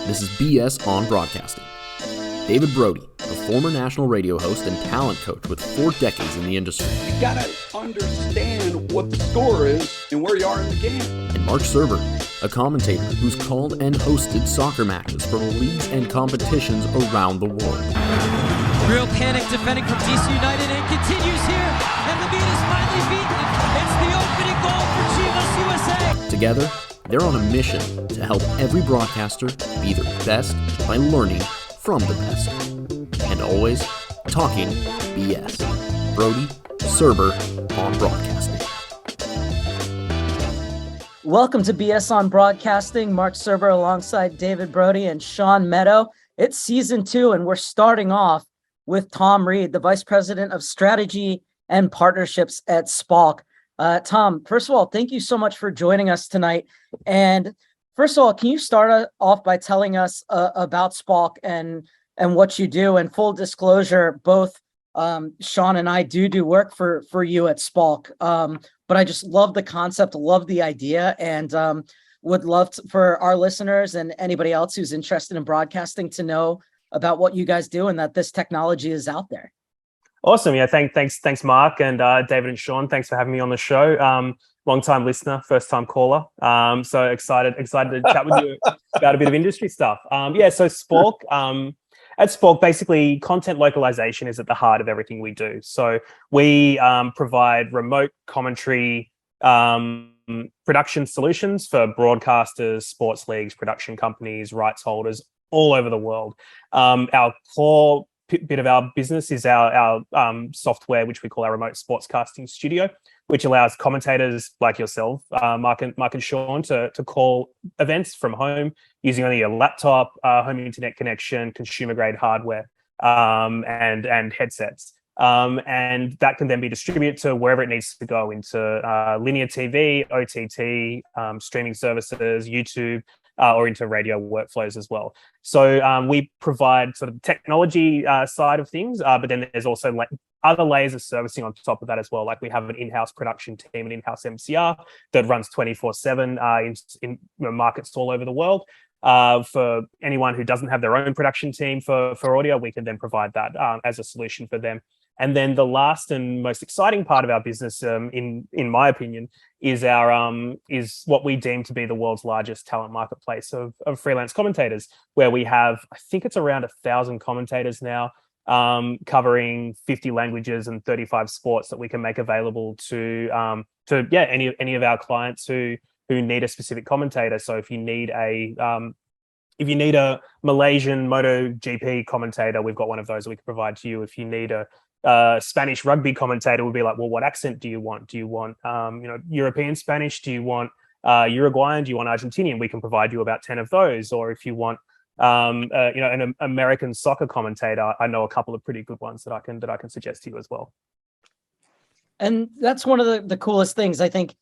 This is BS on Broadcasting. David Brody, a former national radio host and talent coach with 4 decades in the industry. You gotta understand what the score is and where you are in the game. And Marc Serber, a commentator who's called and hosted soccer matches for leagues and competitions around the world. Real panic defending from DC United and continues here. And the beat is finally beaten. It's the opening goal for Chivas USA. Together, they're on a mission to help every broadcaster be their best by learning from the best. And always talking BS. Brody, Serber on Broadcasting. Welcome to BS on Broadcasting. Marc Serber alongside David Brody and Sean Meadow. It's season 2, and we're starting off with Tom Reed, the Vice President of Strategy and Partnerships at Spalk. Tom, first of all, thank you so much for joining us tonight. And first of all, can you start off by telling us about Spalk and what you do? And full disclosure, both Sean and I do work for you at Spalk. But I just love the concept, love the idea, and would love for our listeners and anybody else who's interested in broadcasting to know about what you guys do and that this technology is out there. Awesome. Yeah. Thanks, Mark and David and Sean. Thanks for having me on the show. Long-time listener, first-time caller. So excited to chat with you about a bit of industry stuff. So Spalk, at Spalk, basically content localization is at the heart of everything we do. So we provide remote commentary production solutions for broadcasters, sports leagues, production companies, rights holders all over the world. Our core bit of our business is our software, which we call our remote sportscasting studio, which allows commentators like yourself, Mark and Sean, to call events from home using only a laptop, home internet connection, consumer grade hardware, and headsets. And that can then be distributed to wherever it needs to go, into linear TV, OTT, streaming services, YouTube, or into radio workflows as well. So we provide sort of technology side of things, but then there's also other layers of servicing on top of that as well. Like we have an in-house production team, an in-house MCR that runs 24/7 in markets all over the world. For anyone who doesn't have their own production team for audio, we can then provide that as a solution for them. And then the last and most exciting part of our business, in my opinion, is is what we deem to be the world's largest talent marketplace of freelance commentators, where we have, I think it's around 1,000 commentators now, covering 50 languages and 35 sports that we can make available to any of our clients who need a specific commentator. So if you need a Malaysian MotoGP commentator, we've got one of those that we can provide to you. If you need a Spanish rugby commentator, would be like, well, what accent do you want? Do you want European Spanish? Do you want Uruguayan? Do you want Argentinian? We can provide you about 10 of those. Or if you want an American soccer commentator, I know a couple of pretty good ones that I can suggest to you as well. And that's one of the coolest things, I think.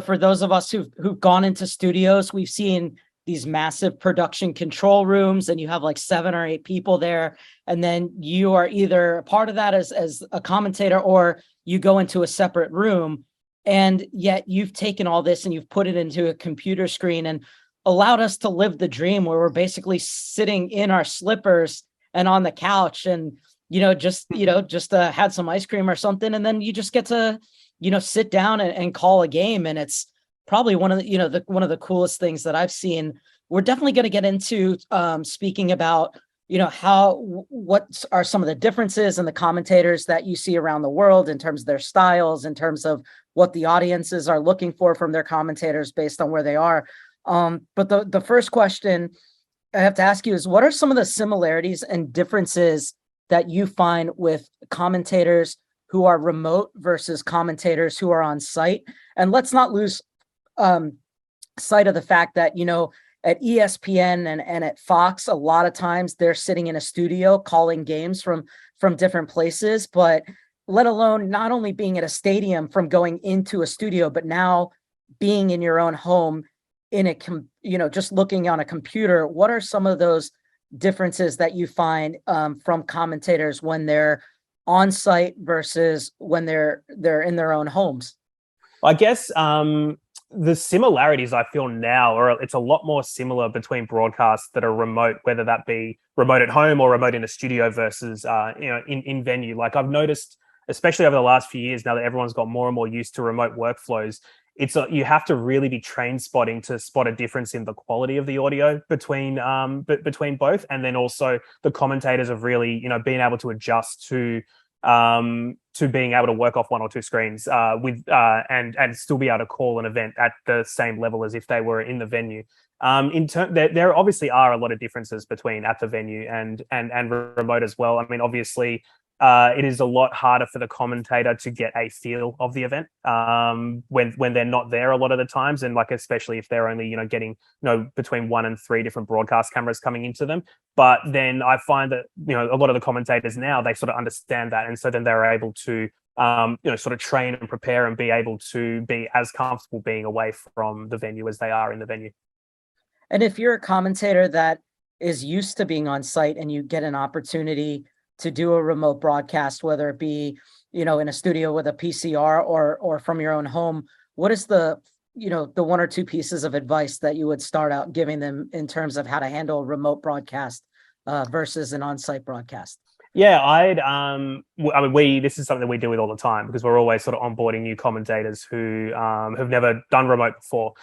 For those of us who've gone into studios, we've seen these massive production control rooms, and you have like 7 or 8 people there. And then you are either a part of that as a commentator, or you go into a separate room. And yet you've taken all this and you've put it into a computer screen and allowed us to live the dream, where we're basically sitting in our slippers and on the couch and, just had some ice cream or something. And then you just get to, sit down and call a game. And it's probably one of the, one of the coolest things that I've seen. We're definitely going to get into speaking about, what are some of the differences in the commentators that you see around the world in terms of their styles, in terms of what the audiences are looking for from their commentators based on where they are. But the first question I have to ask you is, what are some of the similarities and differences that you find with commentators who are remote versus commentators who are on site? And let's not lose sight of the fact that, at ESPN and at Fox, a lot of times they're sitting in a studio calling games from different places, but let alone not only being at a stadium from going into a studio, but now being in your own home in just looking on a computer. What are some of those differences that you find from commentators when they're on site versus when they're in their own homes? I guess the similarities I feel now, or it's a lot more similar between broadcasts that are remote, whether that be remote at home or remote in a studio versus in venue. Like I've noticed, especially over the last few years, now that everyone's got more and more used to remote workflows, you have to really be train spotting to spot a difference in the quality of the audio between both, and then also the commentators have really being able to adjust to being able to work off one or two screens and still be able to call an event at the same level as if they were in the venue. There obviously are a lot of differences between at the venue and remote as well. I mean, obviously, it is a lot harder for the commentator to get a feel of the event when they're not there a lot of the times, and like especially if they're only getting between 1 and 3 different broadcast cameras coming into them. But then I find that a lot of the commentators now, they sort of understand that, and so then they're able to sort of train and prepare and be able to be as comfortable being away from the venue as they are in the venue. And if you're a commentator that is used to being on site and you get an opportunity to do a remote broadcast, whether it be, in a studio with a PCR or from your own home, what is the 1 or 2 pieces of advice that you would start out giving them in terms of how to handle a remote broadcast versus an on-site broadcast? Yeah, this is something that we deal with all the time because we're always sort of onboarding new commentators who have never done remote before.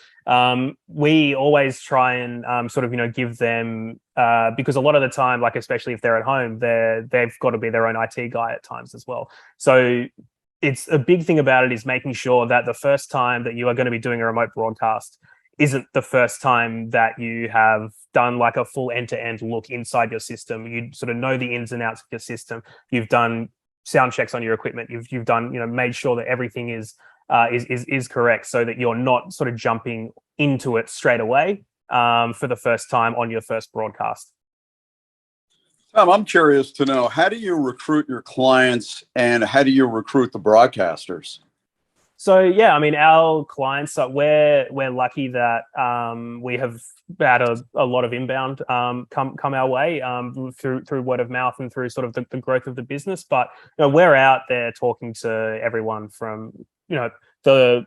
We always try and sort of give them because a lot of the time, like especially if they're at home, they've got to be their own IT guy at times as well. So it's a big thing about it is making sure that the first time that you are going to be doing a remote broadcast isn't the first time that you have done like a full end-to-end look inside your system. You sort of know the ins and outs of your system. You've done sound checks on your equipment. You've done made sure that everything is correct, so that you're not sort of jumping into it straight away for the first time on your first broadcast. Tom, I'm curious to know, how do you recruit your clients and how do you recruit the broadcasters? So yeah, I mean, our clients, we're lucky that we have had a lot of inbound come our way through word of mouth and through sort of the growth of the business. But we're out there talking to everyone from the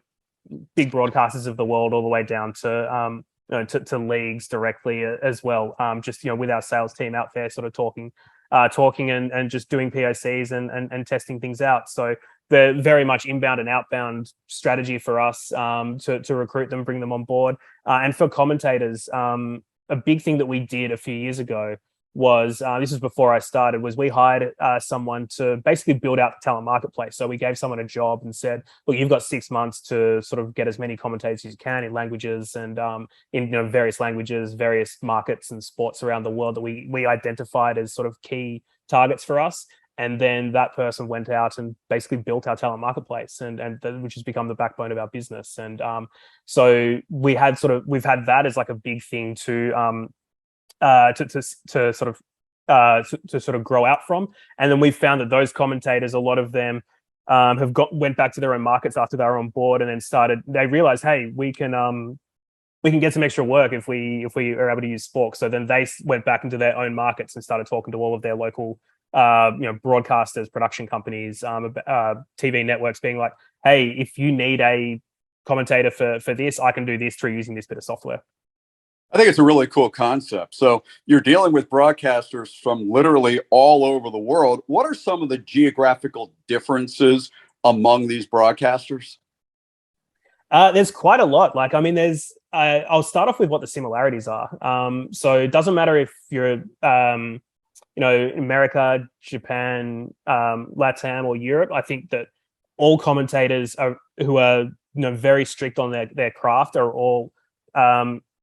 big broadcasters of the world all the way down to to leagues directly as well. Just with our sales team out there, sort of talking and just doing POCs and testing things out. So they're very much inbound and outbound strategy for us to recruit them, bring them on board. And for commentators, a big thing that we did a few years ago was, this was before I started, was we hired someone to basically build out the talent marketplace. So we gave someone a job and said, look, you've got 6 months to sort of get as many commentators as you can in languages and in various languages, various markets and sports around the world that we identified as sort of key targets for us. And then that person went out and basically built our talent marketplace, which has become the backbone of our business. And so we've had that as like a big thing to sort of grow out from. And then we found that those commentators, a lot of them went back to their own markets after they were on board, and then they realized, hey, we can get some extra work if we are able to use Spalk. So then they went back into their own markets and started talking to all of their local broadcasters, production companies, TV networks, being like, hey, if you need a commentator for this, I can do this through using this bit of software. I think it's a really cool concept. So you're dealing with broadcasters from literally all over the world. What are some of the geographical differences among these broadcasters? There's quite a lot. Like, I mean, I'll start off with what the similarities are. So it doesn't matter if you're America, Japan, LATAM, or Europe. I think that all commentators who are very strict on their craft are all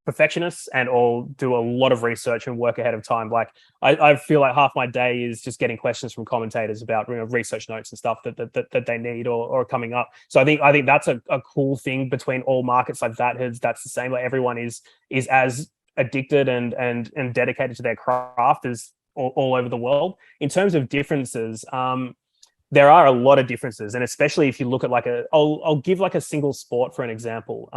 perfectionists and all do a lot of research and work ahead of time. Like I feel like half my day is just getting questions from commentators about research notes and stuff that they need or coming up. So I think that's a cool thing between all markets like that. That's the same. Like everyone is as addicted and dedicated to their craft as all over the world. In terms of differences, there are a lot of differences, and especially if you look at I'll give like a single sport for an example.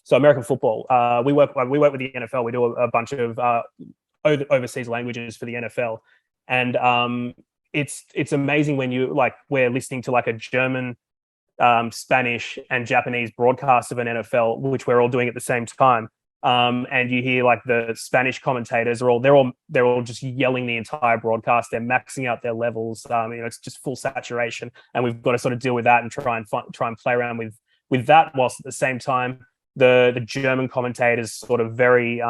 So American football, we work with the NFL. We do a bunch of overseas languages for the NFL, and it's amazing when we're listening to like a German Spanish and Japanese broadcast of an NFL, which we're all doing at the same time. And you hear like the Spanish commentators they're all just yelling the entire broadcast. They're maxing out their levels. It's just full saturation, and we've got to sort of deal with that and try and play around with that, whilst at the same time the German commentators sort of very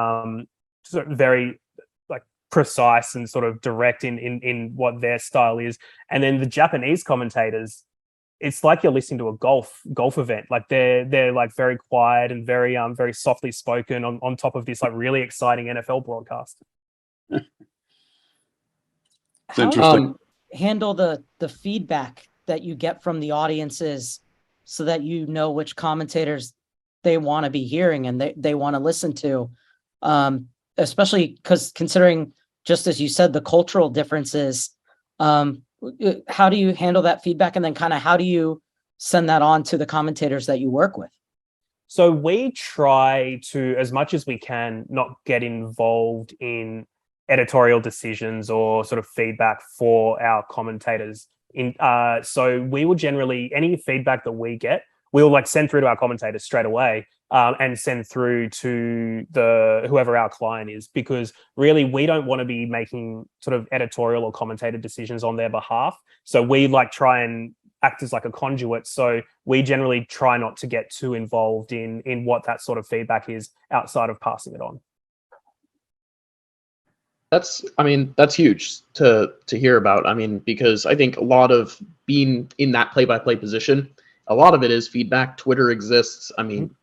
like precise and sort of direct in what their style is, and then the Japanese commentators, it's like you're listening to a golf event. Like they're like very quiet and very softly spoken on top of this like really exciting NFL broadcast. It's How interesting. do you handle the feedback that you get from the audiences so that you know which commentators they want to be hearing and they want to listen to? Especially because considering, just as you said, the cultural differences, how do you handle that feedback, and then kind of how do you send that on to the commentators that you work with? So we try to, as much as we can, not get involved in editorial decisions or sort of feedback for our commentators. So we will generally, any feedback that we get, we'll like send through to our commentators straight away, and send through to whoever our client is, because really we don't want to be making sort of editorial or commentator decisions on their behalf. So we like try and act as like a conduit. So we generally try not to get too involved in what that sort of feedback is outside of passing it on. That's huge to hear about. I mean, because I think a lot of being in that play-by-play position, a lot of it is feedback. Twitter exists. I mean,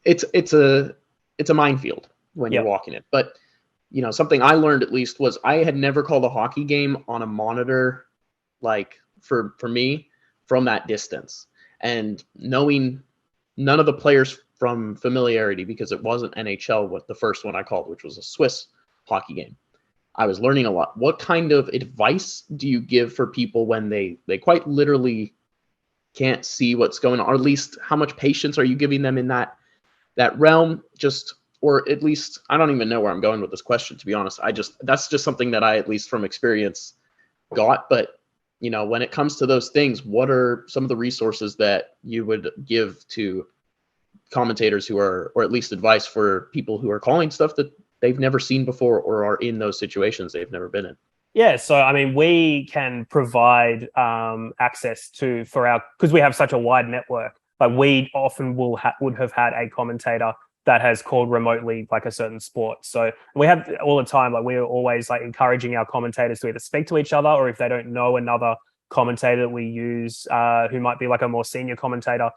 it's a minefield when you're walking it. But something I learned at least was I had never called a hockey game on a monitor, like for me, from that distance, and knowing none of the players from familiarity, because it wasn't NHL what the first one I called, which was a Swiss hockey game. I was learning a lot. What kind of advice do you give for people when they quite literally can't see what's going on, or at least how much patience are you giving them in that realm? Or at least, I don't even know where I'm going with this question, to be honest. That's just something that I, at least from experience, got. But when it comes to those things, what are some of the resources that you would give to commentators who are, or at least advice for people who are calling stuff that they've never seen before, or are in those situations they've never been in? Yeah, so I mean, we can provide access because we have such a wide network. Like we often would have had a commentator that has called remotely like a certain sport. So we have all the time, like we're always like encouraging our commentators to either speak to each other, or if they don't know another commentator that we use who might be like a more senior commentator,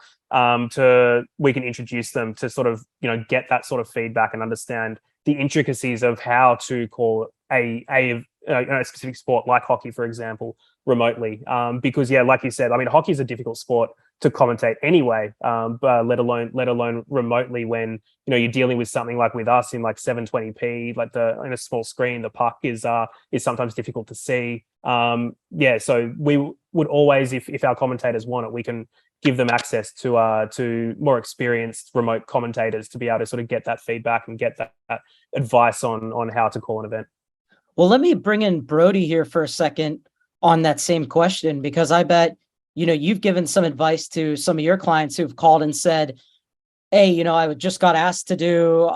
we can introduce them to sort of get that sort of feedback and understand the intricacies of how to call a specific sport like hockey, for example, remotely. Because like you said, I mean, hockey is a difficult sport to commentate anyway, but let alone remotely, when you're dealing with something like with us in like 720p, like in a small screen, the puck is sometimes difficult to see. So we would always, if our commentators want it, we can give them access to more experienced remote commentators to be able to sort of get that feedback and get that advice on how to call an event. Well, let me bring in Brody here for a second on that same question, because I bet, you've given some advice to some of your clients who've called and said, hey, I just got asked to do,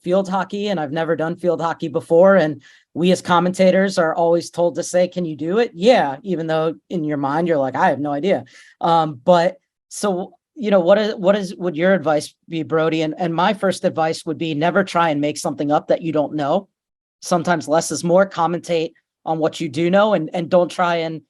field hockey, and I've never done field hockey before. And we as commentators are always told to say, can you do it? Yeah. Even though in your mind, you're like, I have no idea. But so, would your advice be, Brody? And my first advice would be never try and make something up that you don't know. Sometimes less is more. Commentate on what you do know, and don't try and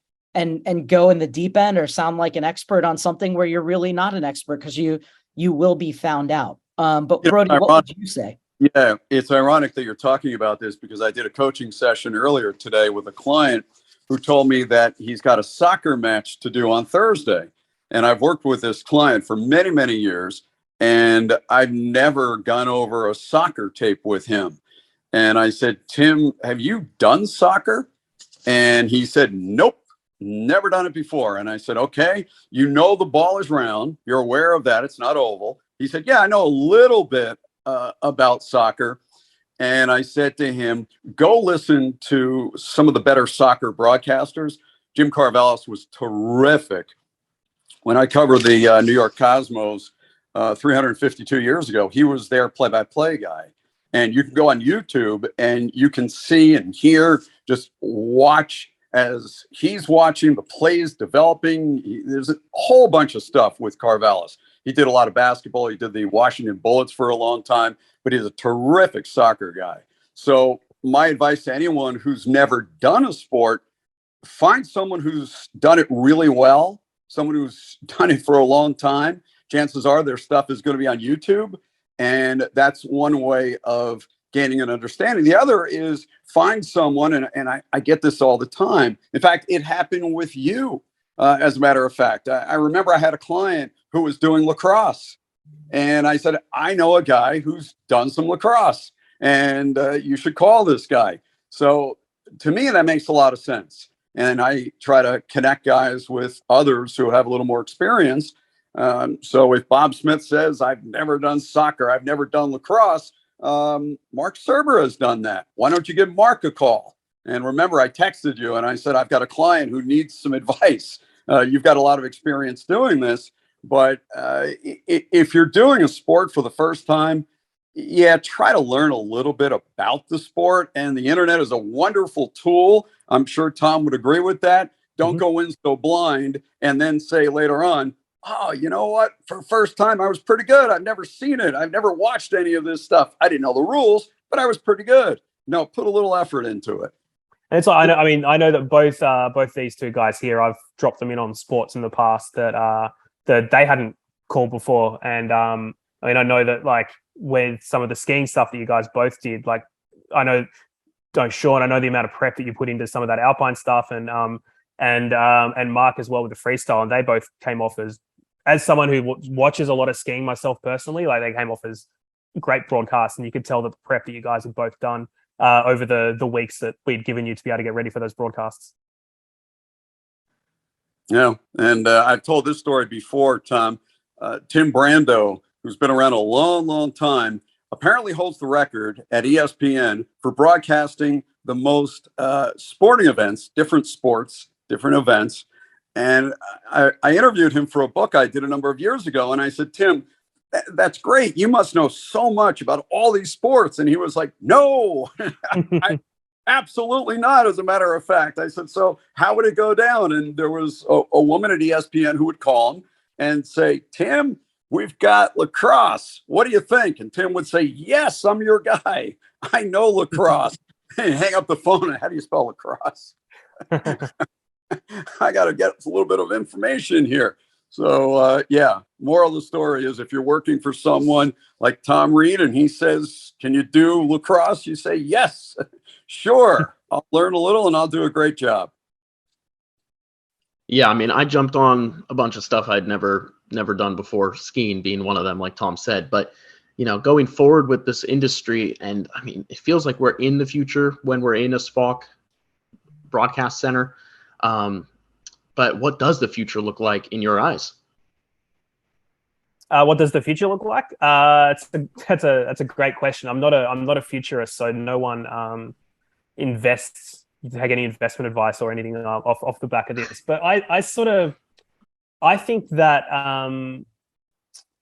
go in the deep end or sound like an expert on something where you're really not an expert, because you will be found out. But Brody, what would you say? Yeah, it's ironic that you're talking about this, because I did a coaching session earlier today with a client who told me that he's got a soccer match to do on Thursday. And I've worked with this client for many, many years, and I've never gone over a soccer tape with him. And I said, Tim, have you done soccer? And he said, nope, never done it before. And I said, okay, the ball is round. You're aware of that. It's not oval. He said, yeah, I know a little bit about soccer. And I said to him, go listen to some of the better soccer broadcasters. Jim Carvallis was terrific when I covered the New York Cosmos 352 years ago, he was their play-by-play guy. And you can go on YouTube and you can see and hear, just watch as he's watching the plays developing. There's a whole bunch of stuff with Carvallis. He did a lot of basketball. He did the Washington Bullets for a long time, but he's a terrific soccer guy. So my advice to anyone who's never done a sport, find someone who's done it really well, someone who's done it for a long time. Chances are their stuff is going to be on YouTube. And that's one way of gaining an understanding. The other is find someone, and I get this all the time. In fact, it happened with you, as a matter of fact. I remember I had a client who was doing lacrosse. And I said, I know a guy who's done some lacrosse, and you should call this guy. So to me, that makes a lot of sense. And I try to connect guys with others who have a little more experience. So if Bob Smith says, I've never done soccer, I've never done lacrosse, Marc Serber has done that. Why don't you give Mark a call? And remember, I texted you and I said, I've got a client who needs some advice. You've got a lot of experience doing this, but if you're doing a sport for the first time, try to learn a little bit about the sport. And the internet is a wonderful tool. I'm sure Tom would agree with that. Don't go in so blind and then say later on, oh, you know what? For the first time, I was pretty good. I've never seen it. I've never watched any of this stuff. I didn't know the rules, but I was pretty good. No, put a little effort into it. And it's like, I know that both these two guys here, I've dropped them in on sports in the past that they hadn't called before. And I know that like with some of the skiing stuff that you guys both did, like Sean, I know the amount of prep that you put into some of that alpine stuff, and Mark as well with the freestyle, and they both came off as someone who watches a lot of skiing myself personally, like they came off as great broadcasts, and you could tell that the prep that you guys have both done over the weeks that we'd given you to be able to get ready for those broadcasts. Yeah, and I've told this story before, Tom. Tim Brando, who's been around a long, long time, apparently holds the record at ESPN for broadcasting the most sporting events, different sports, different events. And I interviewed him for a book I did a number of years ago. And I said, Tim, that's great. You must know so much about all these sports. And he was like, no, absolutely not. As a matter of fact, I said, so how would it go down? And there was a woman at ESPN who would call him and say, Tim, we've got lacrosse. What do you think? And Tim would say, yes, I'm your guy. I know lacrosse. And hang up the phone. And how do you spell lacrosse? I got to get a little bit of information here. So, moral of the story is if you're working for someone like Tom Reed and he says, can you do lacrosse? You say, yes, sure. I'll learn a little and I'll do a great job. Yeah, I mean, I jumped on a bunch of stuff I'd never done before, skiing being one of them, like Tom said. But, going forward with this industry, and I mean, it feels like we're in the future when we're in a Spalk broadcast center. But what does the future look like in your eyes? What does the future look like? That's a great question. I'm not a futurist, so no one take any investment advice or anything off the back of this. But I think that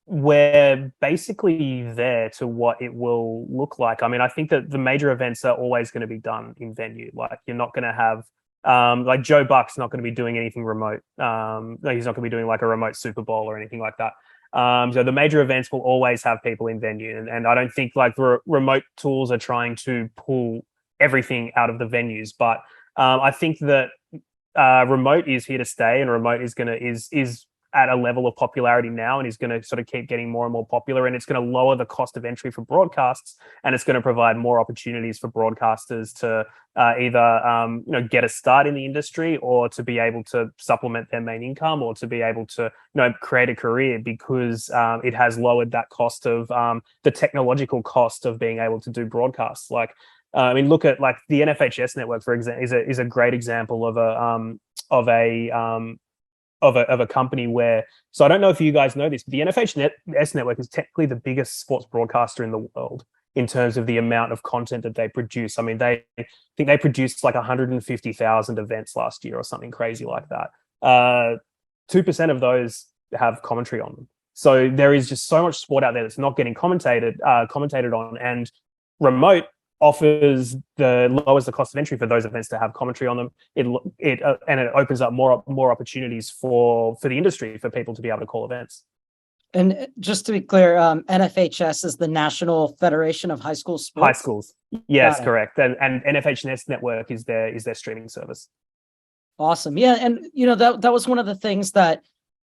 we're basically there to what it will look like. I mean, I think that the major events are always going to be done in venue. Like you're not going to have like Joe Buck's not going to be doing anything remote. He's not going to be doing like a remote Super Bowl or anything like that. So the major events will always have people in venue, and I don't think like the remote tools are trying to pull everything out of the venues. But I think that remote is here to stay, and remote is at a level of popularity now and is going to sort of keep getting more and more popular, and it's going to lower the cost of entry for broadcasts, and it's going to provide more opportunities for broadcasters to either get a start in the industry, or to be able to supplement their main income, or to be able to create a career, because it has lowered that cost of the technological cost of being able to do broadcasts. Like I mean, look at like the NFHS network, for example, is a great example of a company where, so I don't know if you guys know this, but the NFHS network is technically the biggest sports broadcaster in the world in terms of the amount of content that they produce. I mean, I think they produced like 150,000 events last year or something crazy like that. 2% of those have commentary on them. So there is just so much sport out there that's not getting commentated on, and remote offers lowers the cost of entry for those events to have commentary on them. It opens up more opportunities for the industry, for people to be able to call events. And just to be clear, NFHS is the National Federation of High School Sports. High schools, yes, correct. And NFHS Network is their streaming service. Awesome, yeah, and that was one of the things that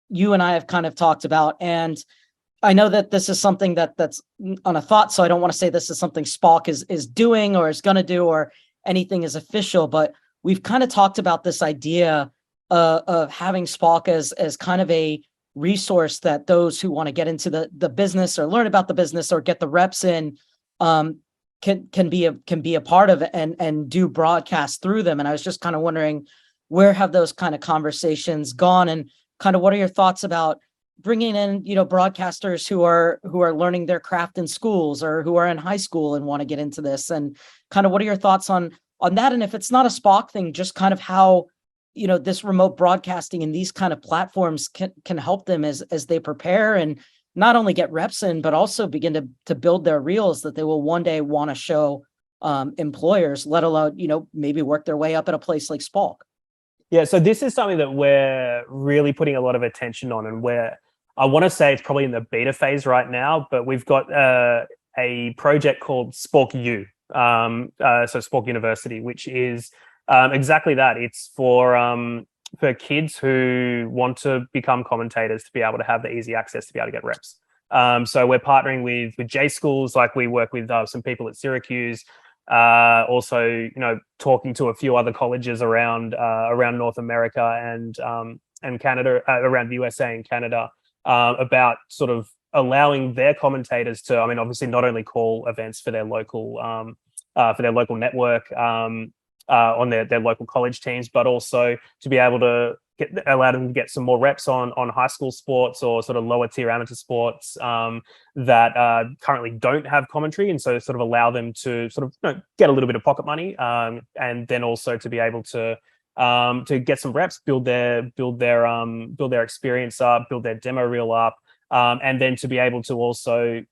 you and I have kind of talked about, and I know that this is something that's on a thought, so I don't want to say this is something Spalk is doing or is going to do or anything is official, but we've kind of talked about this idea of having Spalk as kind of a resource that those who want to get into the business or learn about the business or get the reps in can be a part of it and do broadcast through them. And I was just kind of wondering, where have those kind of conversations gone, and kind of what are your thoughts about bringing in broadcasters who are learning their craft in schools or who are in high school and want to get into this, and kind of what are your thoughts on that? And if it's not a Spalk thing, just kind of how this remote broadcasting and these kind of platforms can help them as they prepare and not only get reps in, but also begin to build their reels that they will one day want to show employers, let alone maybe work their way up at a place like Spalk. Yeah, so this is something that we're really putting a lot of attention on, and where I want to say it's probably in the beta phase right now, but we've got a project called Spalk U, so Spalk University, which is exactly that. It's for kids who want to become commentators to be able to have the easy access to be able to get reps. So we're partnering with J schools, like we work with some people at Syracuse. Also, talking to a few other colleges around North America and Canada, around the USA and Canada, about sort of allowing their commentators to, obviously not only call events for their local network on their local college teams, but also to be able to allow them to get some more reps on high school sports or sort of lower tier amateur sports that currently don't have commentary, and so sort of allow them to sort of get a little bit of pocket money, and then also to be able to get some reps, build their experience up, build their demo reel up, and then to be able to also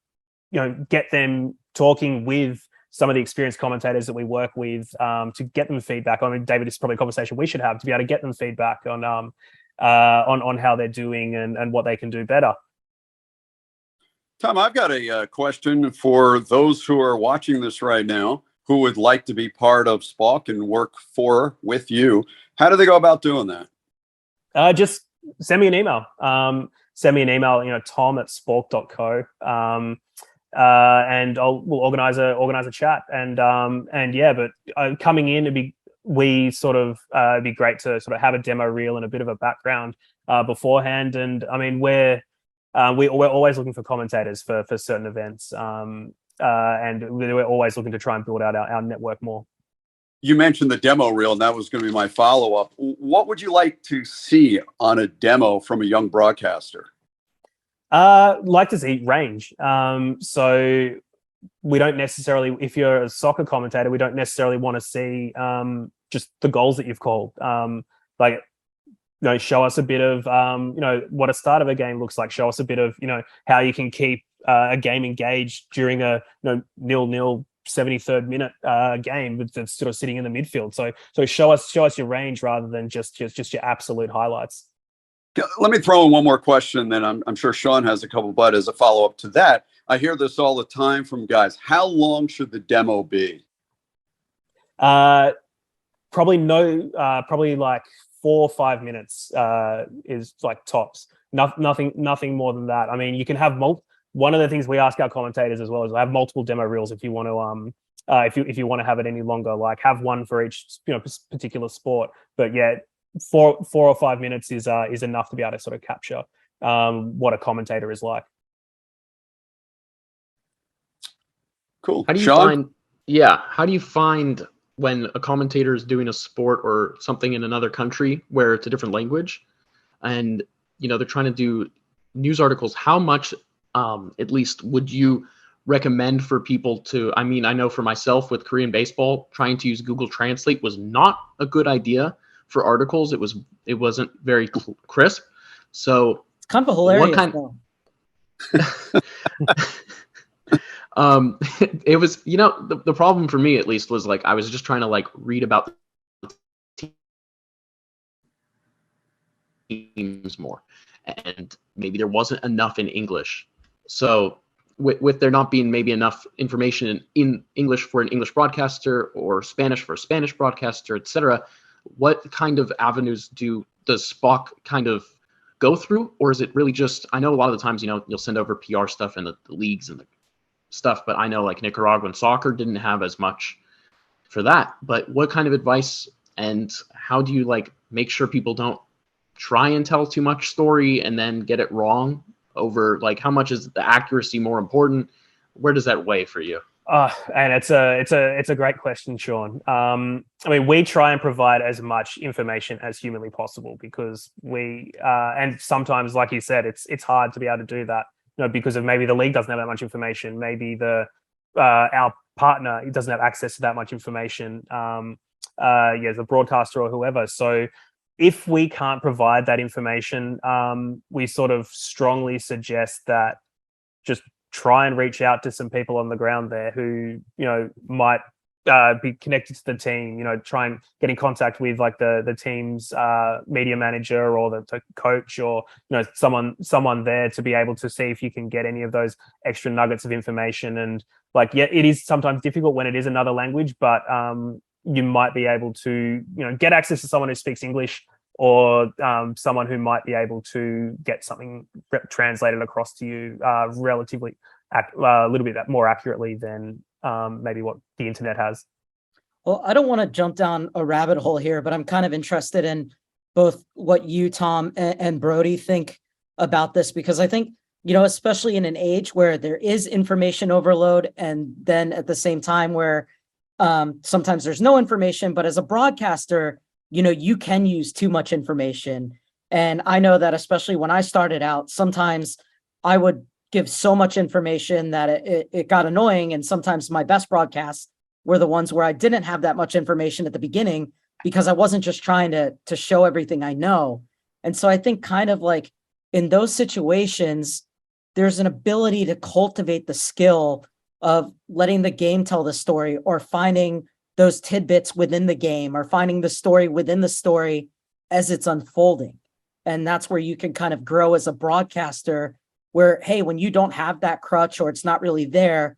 get them talking with some of the experienced commentators that we work with, to get them feedback. David, this is probably a conversation we should have, to be able to get them feedback on how they're doing and what they can do better. Tom, I've got a question for those who are watching this right now who would like to be part of Spalk and work with you. How do they go about doing that? Just send me an email. Send me an email, tom@spalk.co. And we'll organize a chat, and yeah, but coming in, it'd be great to sort of have a demo reel and a bit of a background beforehand. And we're always looking for commentators for certain events, and we're always looking to try and build out our network more. You mentioned the demo reel, and that was going to be my follow-up. What would you like to see on a demo from a young broadcaster? Like to see range. So we don't necessarily, if you're a soccer commentator, we don't necessarily want to see just the goals that you've called. Show us a bit of what a start of a game looks like. Show us a bit of how you can keep a game engaged during a 0-0 73rd minute game that's sort of sitting in the midfield. So show us your range rather than just your absolute highlights. Let me throw in one more question, then I'm sure Sean has a couple, but as a follow-up to that, I hear this all the time from guys. How long should the demo be? Probably like 4 or 5 minutes is like tops. Nothing more than that. You can have one of the things we ask our commentators as well is have multiple demo reels if you want to if you want to have it any longer, like have one for each particular sport. But yeah, 4 or 5 minutes is enough to be able to sort of capture what a commentator is like. Cool. How do you Sean? how do you find when a commentator is doing a sport or something in another country where it's a different language, and they're trying to do news articles? How much at least would you recommend for people to, I know for myself with Korean baseball, trying to use Google Translate was not a good idea for articles. It wasn't very crisp. So kind of hilarious. kind- though. It was, the problem for me at least was like I was just trying to like read about the teams more, and maybe there wasn't enough in English. So with there not being maybe enough information in English for an English broadcaster or Spanish for a Spanish broadcaster, etc., what kind of avenues does Spalk kind of go through? Or is it really just, I know a lot of the times, you'll send over PR stuff and the leagues and the stuff, but I know like Nicaraguan soccer didn't have as much for that. But what kind of advice, and how do you like make sure people don't try and tell too much story and then get it wrong? Over like, how much is the accuracy more important? Where does that weigh for you? And it's a great question, Sean. I mean, we try and provide as much information as humanly possible because we and sometimes, like you said, it's hard to be able to do that, because of maybe the league doesn't have that much information, maybe our partner doesn't have access to that much information, the broadcaster or whoever. So if we can't provide that information, we sort of strongly suggest that just try and reach out to some people on the ground there who, might be connected to the team, try and get in contact with like the team's media manager or the coach or, someone there to be able to see if you can get any of those extra nuggets of information. And like, yeah, it is sometimes difficult when it is another language, but you might be able to, get access to someone who speaks English or someone who might be able to get something translated across to you relatively a little bit more accurately than maybe what the internet has. Well, I don't want to jump down a rabbit hole here, but I'm kind of interested in both what you, Tom, and Brody think about this, because I think, especially in an age where there is information overload, and then at the same time where sometimes there's no information, but as a broadcaster, you can use too much information. And I know that especially when I started out, sometimes I would give so much information that it got annoying. And sometimes my best broadcasts were the ones where I didn't have that much information at the beginning because I wasn't just trying to show everything I know. And so I think kind of like in those situations, there's an ability to cultivate the skill of letting the game tell the story, or finding those tidbits within the game, or finding the story within the story as it's unfolding. And that's where you can kind of grow as a broadcaster, where, hey, when you don't have that crutch or it's not really there,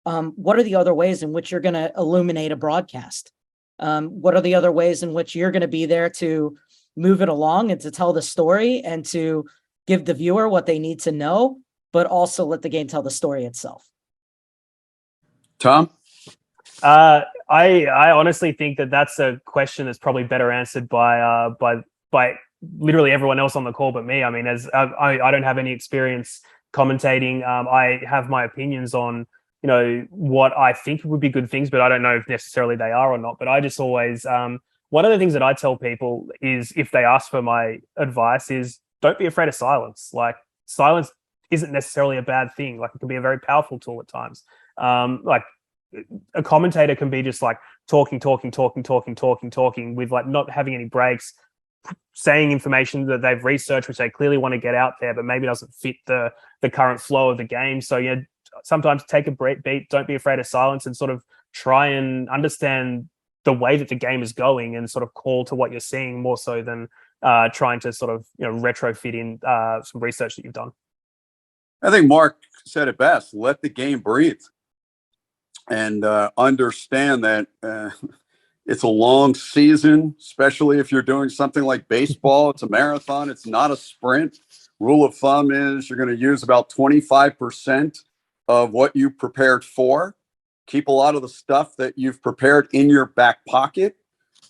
what are the other ways in which you're going to illuminate a broadcast? What are the other ways in which you're going to be there to move it along and to tell the story and to give the viewer what they need to know, but also let the game tell the story itself? Tom? I honestly think that's a question that's probably better answered by literally everyone else on the call but me. I mean, as I don't have any experience commentating. I have my opinions on, what I think would be good things, but I don't know if necessarily they are or not. But I just always, one of the things that I tell people is, if they ask for my advice, is don't be afraid of silence. Like, silence isn't necessarily a bad thing. Like, it can be a very powerful tool at times. Like, a commentator can be just like talking with like not having any breaks, saying information that they've researched, which they clearly want to get out there, but maybe doesn't fit the current flow of the game. So sometimes take a beat, don't be afraid of silence, and sort of try and understand the way that the game is going and sort of call to what you're seeing more so than trying to sort of, retrofit in some research that you've done. I think Marc said it best. Let the game breathe, and understand that it's a long season, especially if you're doing something like baseball. It's a marathon. It's not a sprint. Rule of thumb is you're going to use about 25% of what you prepared for. Keep a lot of the stuff that you've prepared in your back pocket.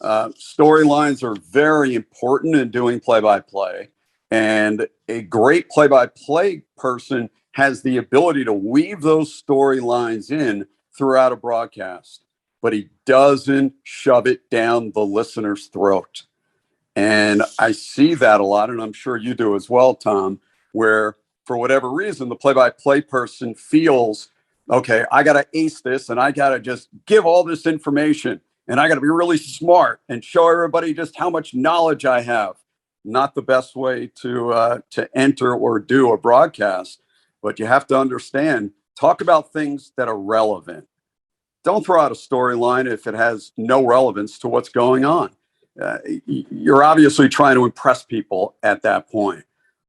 Storylines are very important in doing play-by-play. And a great play-by-play person has the ability to weave those storylines in throughout a broadcast, but he doesn't shove it down the listener's throat. And I see that a lot, and I'm sure you do as well, Tom, where for whatever reason, the play-by-play person feels, okay, I got to ace this, and I got to just give all this information, and I got to be really smart and show everybody just how much knowledge I have. not the best way to enter or do a broadcast, but you have to understand, talk about things that are relevant. Don't throw out a storyline if it has no relevance to what's going on. You're obviously trying to impress people at that point.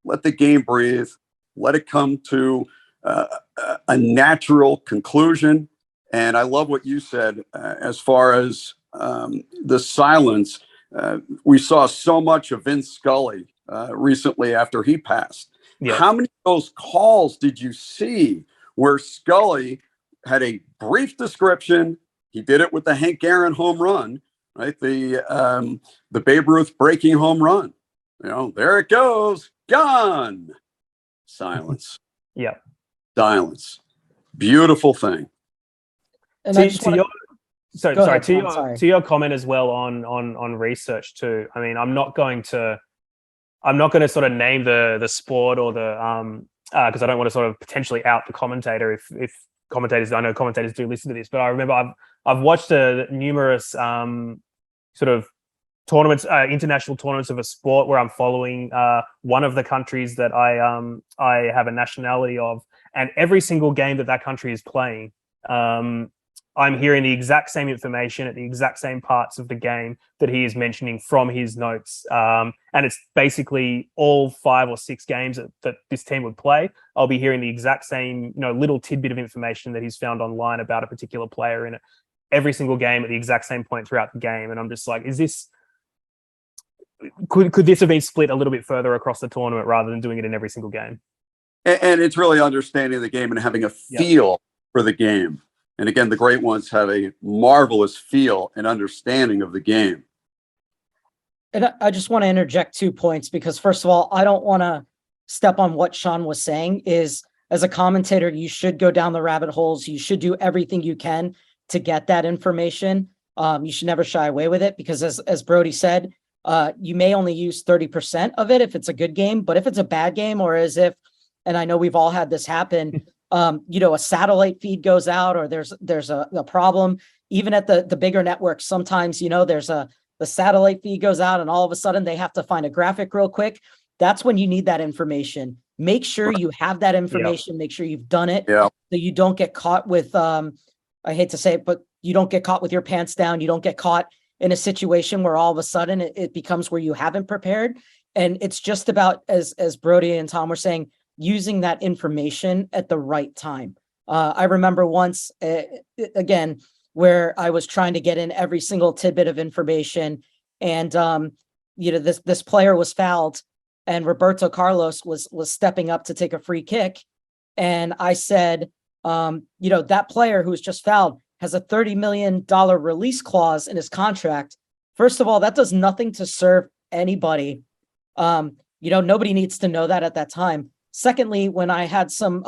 Let the game breathe. Let it come to a natural conclusion. And I love what you said as far as the silence. We saw so much of Vince Scully recently after he passed. Yeah. How many of those calls did you see where Scully had a brief description? He did it with the Hank Aaron home run, right? The Babe Ruth breaking home run. There it goes, gone. Silence. Yeah. Silence. Beautiful thing. And I just wanna... to your comment as well on research too. I mean, I'm not going to sort of name the sport or the because I don't want to sort of potentially out the commentator if commentators. I know commentators do listen to this, but I remember I've watched numerous sort of tournaments, international tournaments of a sport where I'm following one of the countries that I have a nationality of, and every single game that country is playing, I'm hearing the exact same information at the exact same parts of the game that he is mentioning from his notes. And it's basically all 5 or 6 games that this team would play. I'll be hearing the exact same, little tidbit of information that he's found online about a particular player in it. Every single game at the exact same point throughout the game. And I'm just like, could this have been split a little bit further across the tournament rather than doing it in every single game? And it's really understanding the game and having a feel for the game. And again, the great ones have a marvelous feel and understanding of the game. And I just want to interject 2 points, because first of all, I don't want to step on what Sean was saying. Is, as a commentator, you should go down the rabbit holes. You should do everything you can to get that information. You should never shy away with it, because as Brody said, you may only use 30% of it if it's a good game, but if it's a bad game, or as if, and I know we've all had this happen, a satellite feed goes out, or there's a problem, even at the bigger networks. Sometimes, the satellite feed goes out and all of a sudden they have to find a graphic real quick. That's when you need that information. Make sure you have that information. Make sure you've done it, so you don't get caught with, I hate to say it, but you don't get caught with your pants down. You don't get caught in a situation where all of a sudden it becomes where you haven't prepared. And it's just about, as Brody and Tom were saying, using that information at the right time. I remember once, again, where I was trying to get in every single tidbit of information, and this player was fouled, and Roberto Carlos was stepping up to take a free kick, and I said, that player who was just fouled has a $30 million release clause in his contract. First of all, that does nothing to serve anybody. Nobody needs to know that at that time. Secondly, when I had some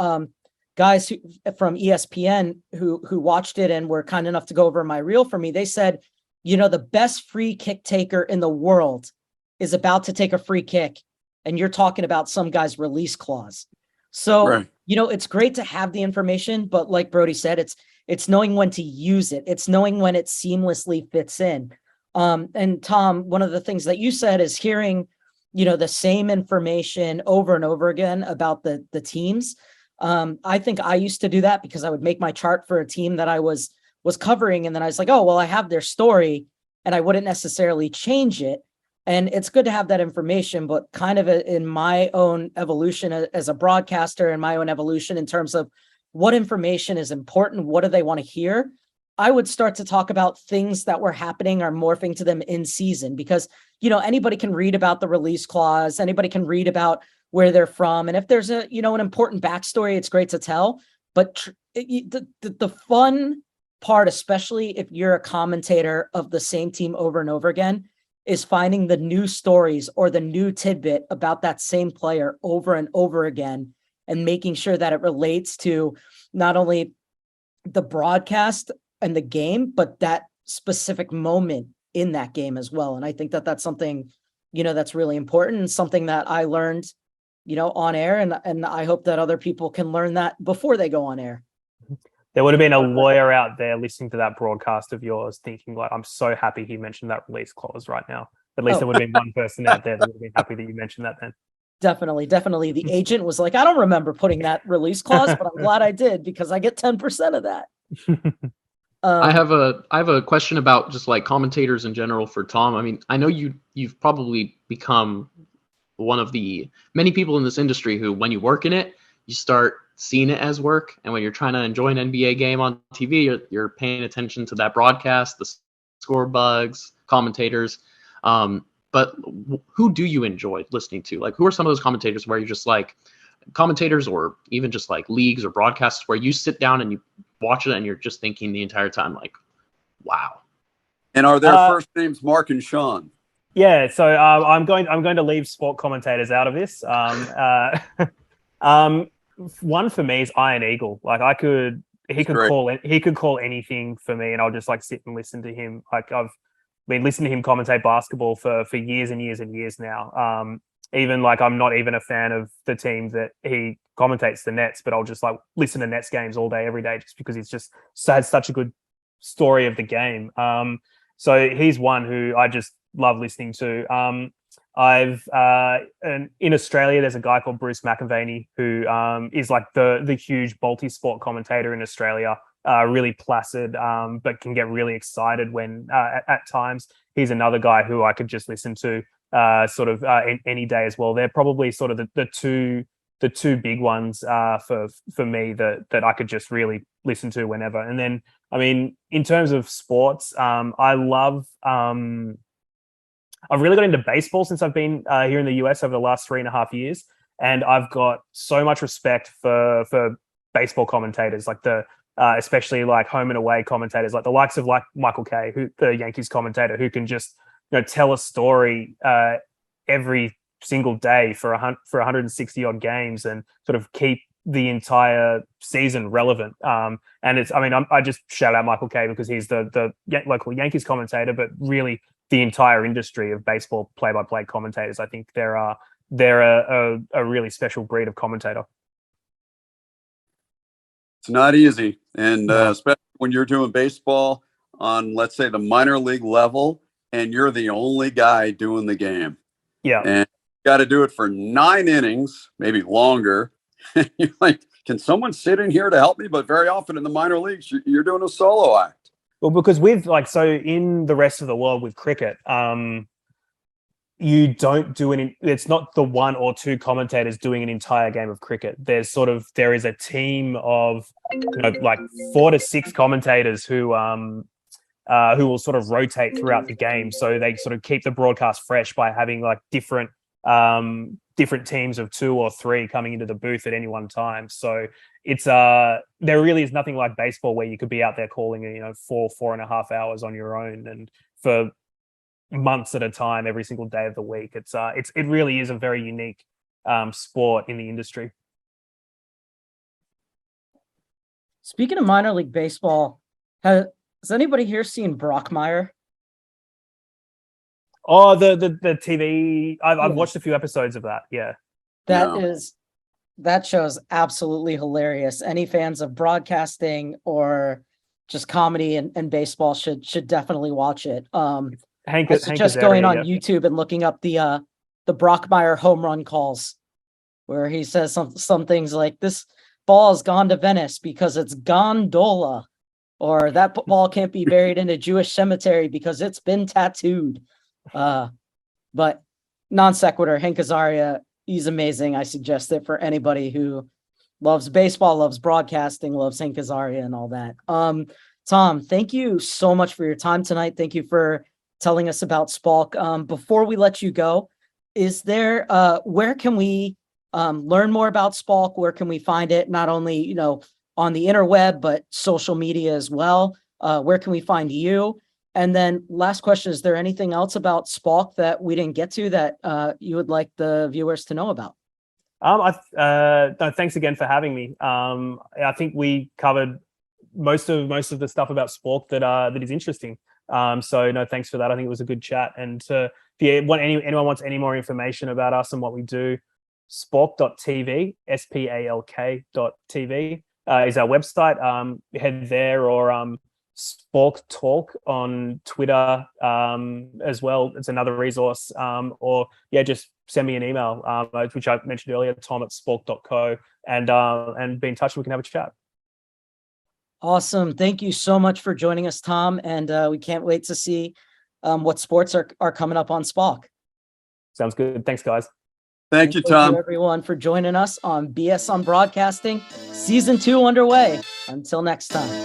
guys from ESPN who watched it and were kind enough to go over my reel for me, they said, the best free kick taker in the world is about to take a free kick, and you're talking about some guy's release clause. So, right. It's great to have the information, but like Brody said, it's knowing when to use it. It's knowing when it seamlessly fits in. And Tom, one of the things that you said is hearing the same information over and over again about the teams. I think I used to do that because I would make my chart for a team that I was covering, and then I was like, oh, well, I have their story, and I wouldn't necessarily change it. And it's good to have that information, but kind of in my own evolution as a broadcaster, and my own evolution in terms of what information is important, what do they want to hear, I would start to talk about things that were happening or morphing to them in season, because, anybody can read about the release clause. Anybody can read about where they're from. And if there's an important backstory, it's great to tell. But the fun part, especially if you're a commentator of the same team over and over again, is finding the new stories or the new tidbit about that same player over and over again, and making sure that it relates to not only the broadcast and the game, but that specific moment in that game as well. And I think that that's something, that's really important, and something that I learned, on air. And I hope that other people can learn that before they go on air. There would have been a lawyer out there listening to that broadcast of yours thinking, like, I'm so happy he mentioned that release clause right now. At least Oh. there would have been one person out there that would have been happy that you mentioned that then. Definitely. The agent was like, I don't remember putting that release clause, but I'm glad I did because I get 10% of that. I have a question about just like commentators in general for Tom. I mean, I know you've probably become one of the many people in this industry who, when you work in it, you start seeing it as work, and when you're trying to enjoy an NBA game on TV, you're paying attention to that broadcast, the score bugs, commentators. But who do you enjoy listening to? Like, who are some of those commentators where you're just like commentators, or even just like leagues or broadcasts where you sit down and you watch it and you're just thinking the entire time, like, wow. And are their first names Mark and Sean? Yeah, so I'm going to leave sport commentators out of this. One for me is Iron Eagle. Like he could call anything for me, and I'll just like sit and listen to him. Like I've been listening to him commentate basketball for years and years and years now. Even like I'm not even a fan of the team that he commentates, the Nets, but I'll just like listen to Nets games all day, every day, just because he's just had such a good story of the game. So he's one who I just love listening to. In Australia, there's a guy called Bruce McAvaney who is like the huge multi-sport commentator in Australia. Really placid, but can get really excited when at times. He's another guy who I could just listen to any day as well. They're probably sort of the two big ones for me that I could just really listen to whenever. And then, I mean, in terms of sports, I love. I've really got into baseball since I've been here in the US over the last 3.5 years, and I've got so much respect for baseball commentators, like especially like home and away commentators, like the likes of like Michael Kay, who the Yankees commentator, who can just tell a story every single day for 160 odd games and sort of keep the entire season relevant. And I just shout out Michael Kay because he's the local Yankees commentator, but really the entire industry of baseball play-by-play commentators, I think they're a really special breed of commentator. It's not easy. And especially when you're doing baseball on, let's say, the minor league level, and you're the only guy doing the game. Yeah. And you got to do it for 9 innings, maybe longer. You're like, can someone sit in here to help me? But very often in the minor leagues, you're doing a solo act. Well, because in the rest of the world with cricket, you don't do it's not the one or two commentators doing an entire game of cricket. There is a team of like 4 to 6 commentators who will sort of rotate throughout the game, so they sort of keep the broadcast fresh by having like different teams of 2 or 3 coming into the booth at any one time. So it's there really is nothing like baseball where you could be out there calling 4.5 hours on your own and for months at a time every single day of the week. It really is a very unique sport in the industry. Speaking of minor league baseball, has anybody here seen Brockmire? Oh, the TV. I've watched a few episodes of that. Yeah, that show is absolutely hilarious. Any fans of broadcasting or just comedy and baseball should definitely watch it. Hank just going on YouTube and looking up the Brockmire home run calls, where he says some things like, "This ball has gone to Venice because it's gondola," or "That ball can't be buried in a Jewish cemetery because it's been tattooed." But non sequitur, Hank Azaria, he's amazing. I suggest it for anybody who loves baseball, loves broadcasting, loves Hank Azaria and all that. Tom, thank you so much for your time tonight. Thank you for telling us about Spalk. Before we let you go, is there where can we learn more about Spalk? Where can we find it? Not only on the interweb, but social media as well. Where can we find you? And then last question, is there anything else about Spalk that we didn't get to that you would like the viewers to know about? No, thanks again for having me. I think we covered most of the stuff about Spalk that is interesting. So no, thanks for that. I think it was a good chat. And if anyone wants any more information about us and what we do, spalk.tv, spalk.tv is our website. Head there, or Spalk Talk on Twitter as well. It's another resource. Or just send me an email, which I mentioned earlier, tom@spalk.co, and be in touch. We can have a chat. Awesome. Thank you so much for joining us, Tom. And we can't wait to see what sports are coming up on Spalk. Sounds good. Thanks, guys. Thank you, Tom. Thank you, everyone, for joining us on BS on Broadcasting. Season 2 underway. Until next time.